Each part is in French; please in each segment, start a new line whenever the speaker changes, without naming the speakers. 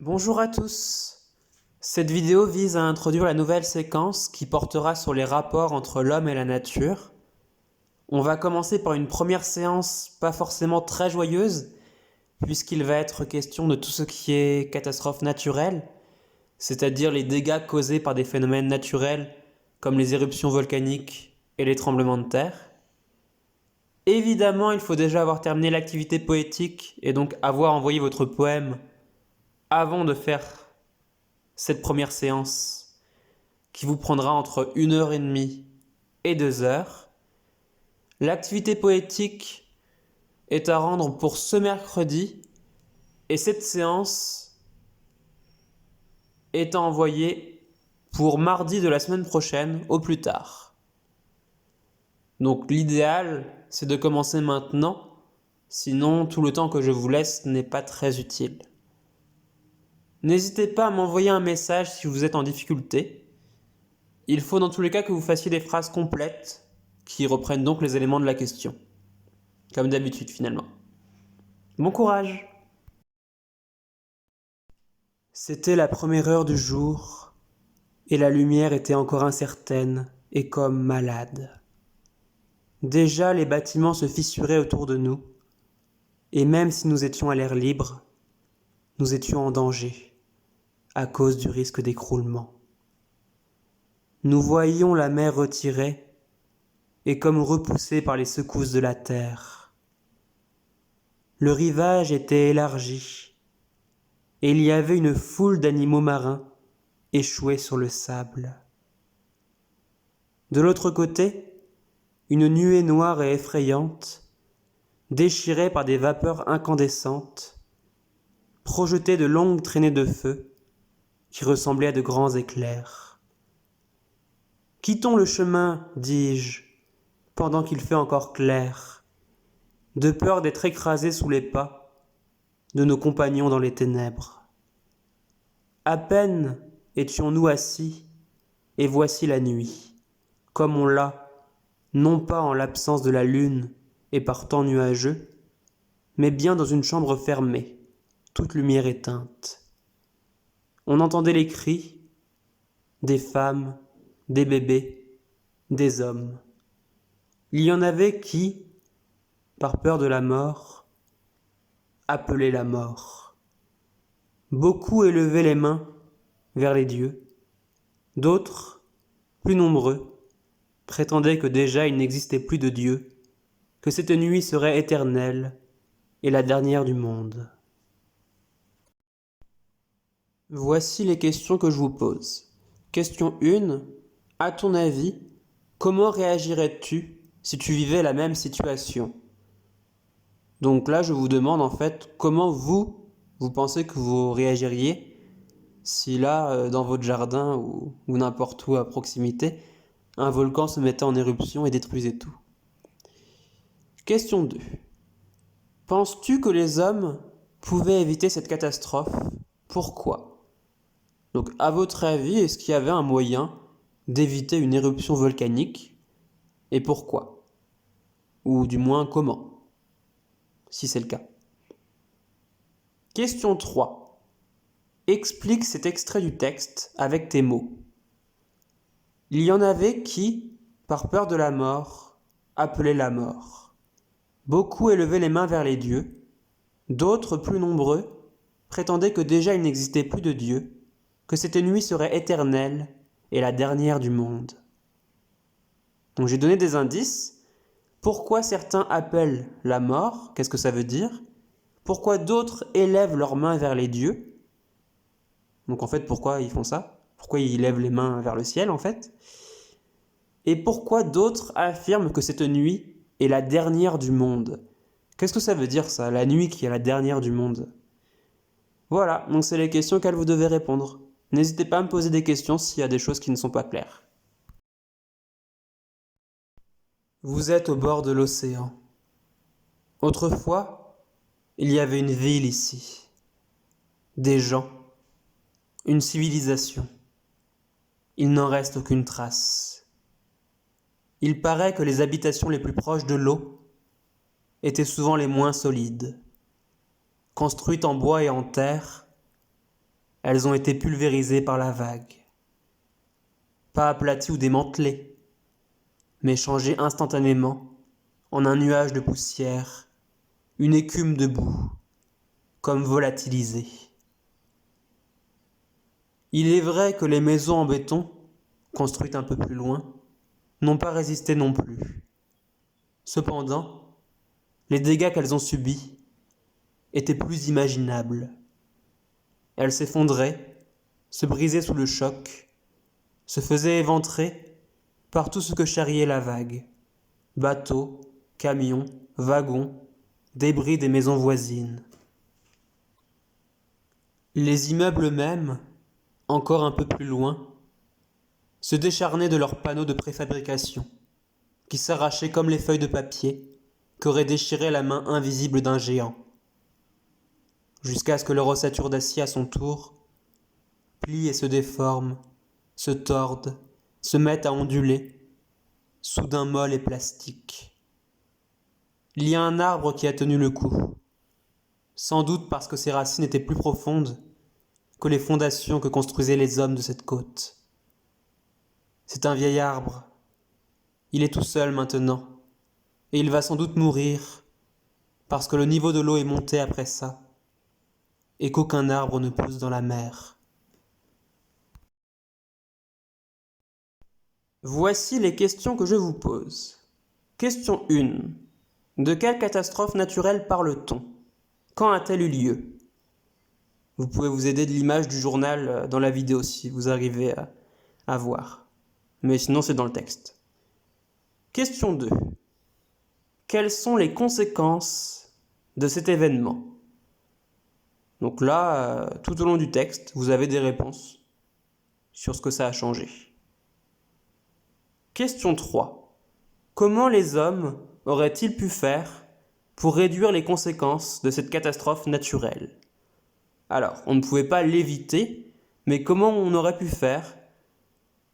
Bonjour à tous. Cette vidéo vise à introduire la nouvelle séquence qui portera sur les rapports entre l'homme et la nature. On va commencer par une première séance pas forcément très joyeuse, puisqu'il va être question de tout ce qui est catastrophe naturelle, c'est-à-dire les dégâts causés par des phénomènes naturels comme les éruptions volcaniques et les tremblements de terre. Évidemment, il faut déjà avoir terminé l'activité poétique et donc avoir envoyé votre poème avant de faire cette première séance qui vous prendra entre 1h30 et 2 heures. L'activité poétique est à rendre pour ce mercredi et cette séance est à envoyer pour mardi de la semaine prochaine au plus tard. Donc l'idéal, c'est de commencer maintenant, sinon tout le temps que je vous laisse n'est pas très utile. N'hésitez pas à m'envoyer un message si vous êtes en difficulté. Il faut dans tous les cas que vous fassiez des phrases complètes qui reprennent donc les éléments de la question. Comme d'habitude finalement. Bon courage! C'était la première heure du jour, et la lumière était encore incertaine et comme malade. Déjà les bâtiments se fissuraient autour de nous, et même si nous étions à l'air libre, nous étions en danger, à cause du risque d'écroulement. Nous voyions la mer retirée, et comme repoussée par les secousses de la terre. Le rivage était élargi, et il y avait une foule d'animaux marins échoués sur le sable. De l'autre côté, une nuée noire et effrayante, déchirée par des vapeurs incandescentes, projetait de longues traînées de feu qui ressemblaient à de grands éclairs. « Quittons le chemin, dis-je, pendant qu'il fait encore clair, de peur d'être écrasés sous les pas de nos compagnons dans les ténèbres. À peine étions-nous assis, et voici la nuit, comme on l'a, non pas en l'absence de la lune et par temps nuageux, mais bien dans une chambre fermée, toute lumière éteinte. On entendait les cris des femmes, des bébés, des hommes. Il y en avait qui, par peur de la mort, appelaient la mort. Beaucoup élevaient les mains vers les dieux, d'autres, plus nombreux, prétendaient que déjà il n'existait plus de Dieu, que cette nuit serait éternelle et la dernière du monde. Voici les questions que je vous pose. Question 1. À ton avis, comment réagirais-tu si tu vivais la même situation? Donc là, je vous demande en fait comment vous pensez que vous réagiriez si là, dans votre jardin ou n'importe où à proximité, un volcan se mettait en éruption et détruisait tout. Question 2. Penses-tu que les hommes pouvaient éviter cette catastrophe? Pourquoi? Donc, à votre avis, est-ce qu'il y avait un moyen d'éviter une éruption volcanique? Et pourquoi? Ou du moins, comment? Si c'est le cas. Question 3. Explique cet extrait du texte avec tes mots. Il y en avait qui, par peur de la mort, appelaient la mort. Beaucoup élevaient les mains vers les dieux, d'autres, plus nombreux, prétendaient que déjà il n'existait plus de Dieu, que cette nuit serait éternelle et la dernière du monde. Donc j'ai donné des indices. Pourquoi certains appellent la mort? Qu'est-ce que ça veut dire? Pourquoi d'autres élèvent leurs mains vers les dieux? Donc en fait, pourquoi ils font ça? Pourquoi ils lèvent les mains vers le ciel en fait? Et pourquoi d'autres affirment que cette nuit est la dernière du monde? Qu'est-ce que ça veut dire ça, la nuit qui est la dernière du monde? Voilà, donc c'est les questions auxquelles vous devez répondre. N'hésitez pas à me poser des questions s'il y a des choses qui ne sont pas claires. Vous êtes au bord de l'océan. Autrefois, il y avait une ville ici, des gens, une civilisation. Il n'en reste aucune trace. Il paraît que les habitations les plus proches de l'eau étaient souvent les moins solides. Construites en bois et en terre, elles ont été pulvérisées par la vague. Pas aplaties ou démantelées, mais changées instantanément en un nuage de poussière, une écume de boue, comme volatilisée. Il est vrai que les maisons en béton, construites un peu plus loin, n'ont pas résisté non plus. Cependant, les dégâts qu'elles ont subis étaient plus imaginables. Elles s'effondraient, se brisaient sous le choc, se faisaient éventrer par tout ce que charriait la vague. Bateaux, camions, wagons, débris des maisons voisines. Les immeubles mêmes, encore un peu plus loin, se décharnaient de leurs panneaux de préfabrication, qui s'arrachaient comme les feuilles de papier qu'aurait déchiré la main invisible d'un géant, jusqu'à ce que leur ossature d'acier à son tour plie et se déforme, se torde, se mette à onduler, soudain molle et plastique. Il y a un arbre qui a tenu le coup, sans doute parce que ses racines étaient plus profondes que les fondations que construisaient les hommes de cette côte. C'est un vieil arbre. Il est tout seul maintenant, et il va sans doute mourir, parce que le niveau de l'eau est monté après ça, et qu'aucun arbre ne pousse dans la mer. Voici les questions que je vous pose. Question 1. De quelle catastrophe naturelle parle-t-on? Quand a-t-elle eu lieu? Vous pouvez vous aider de l'image du journal dans la vidéo si vous arrivez à voir. Mais sinon c'est dans le texte. Question 2. Quelles sont les conséquences de cet événement? Donc là, tout au long du texte, vous avez des réponses sur ce que ça a changé. Question 3. Comment les hommes auraient-ils pu faire pour réduire les conséquences de cette catastrophe naturelle? Alors, on ne pouvait pas l'éviter, mais comment on aurait pu faire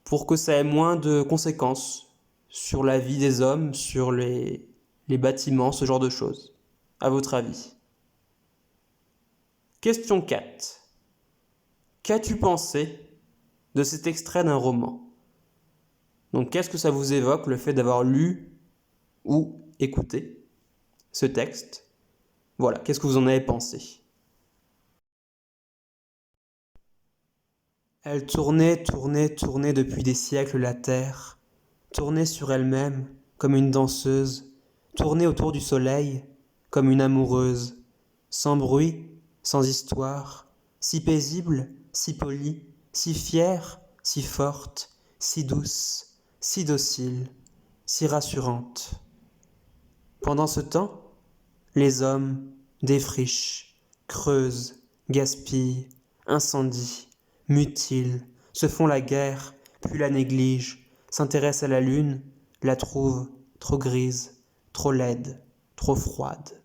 pour que ça ait moins de conséquences sur la vie des hommes, sur les bâtiments, ce genre de choses, à votre avis? Question 4. Qu'as-tu pensé de cet extrait d'un roman? Donc, qu'est-ce que ça vous évoque, le fait d'avoir lu ou écouté ce texte? Voilà, qu'est-ce que vous en avez pensé? Elle tournait, tournait, tournait depuis des siècles la terre, tournait sur elle-même comme une danseuse, tournait autour du soleil comme une amoureuse, sans bruit, sans histoire, si paisible, si polie, si fière, si forte, si douce, si docile, si rassurante. Pendant ce temps, les hommes défrichent, creusent, gaspillent, incendient, mutilent, se font la guerre, puis la négligent, s'intéressent à la lune, la trouvent trop grise, trop laide, trop froide.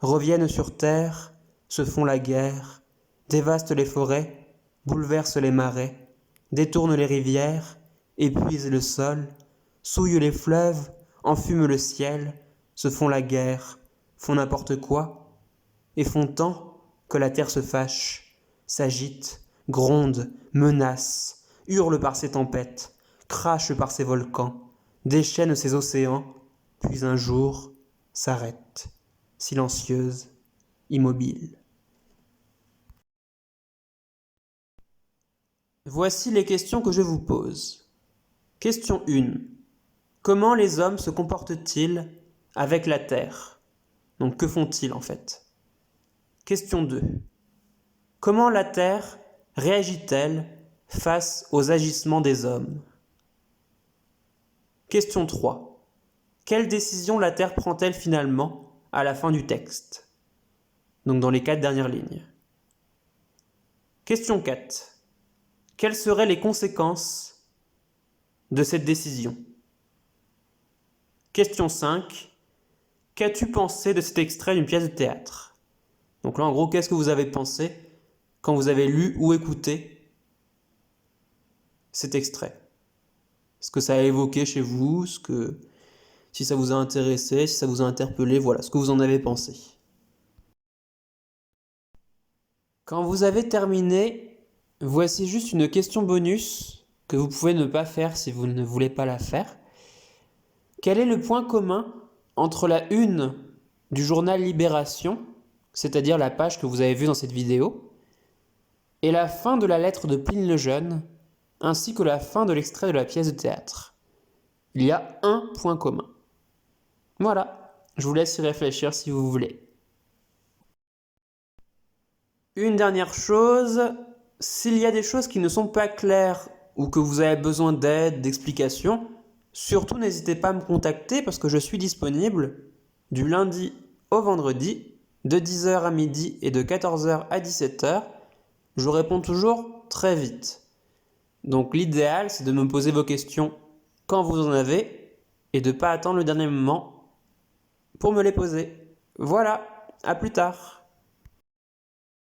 Reviennent sur terre, se font la guerre, dévastent les forêts, bouleversent les marais, détournent les rivières, épuisent le sol, souillent les fleuves, enfument le ciel, se font la guerre, font n'importe quoi, et font tant que la terre se fâche, s'agite, gronde, menace, hurle par ses tempêtes, crache par ses volcans, déchaîne ses océans, puis un jour s'arrête, silencieuse, immobile. Voici les questions que je vous pose. Question 1. Comment les hommes se comportent-ils avec la terre? Donc que font-ils en fait? Question 2. Comment la terre réagit-elle face aux agissements des hommes? Question 3. Quelle décision la terre prend-elle finalement à la fin du texte? Donc dans les 4 dernières lignes. Question 4. Quelles seraient les conséquences de cette décision? Question 5. Qu'as-tu pensé de cet extrait d'une pièce de théâtre? Donc là, en gros, qu'est-ce que vous avez pensé quand vous avez lu ou écouté cet extrait? Ce que ça a évoqué chez vous, si ça vous a intéressé, si ça vous a interpellé, voilà, ce que vous en avez pensé. Quand vous avez terminé, voici juste une question bonus que vous pouvez ne pas faire si vous ne voulez pas la faire. Quel est le point commun entre la une du journal Libération, c'est-à-dire la page que vous avez vue dans cette vidéo, et la fin de la lettre de Pline le Jeune, ainsi que la fin de l'extrait de la pièce de théâtre? Il y a un point commun. Voilà, je vous laisse y réfléchir si vous voulez. Une dernière chose, s'il y a des choses qui ne sont pas claires ou que vous avez besoin d'aide, d'explications, surtout n'hésitez pas à me contacter parce que je suis disponible du lundi au vendredi, de 10h à midi et de 14h à 17h. Je réponds toujours très vite. Donc l'idéal, c'est de me poser vos questions quand vous en avez et de ne pas attendre le dernier moment pour me les poser. Voilà, à plus tard.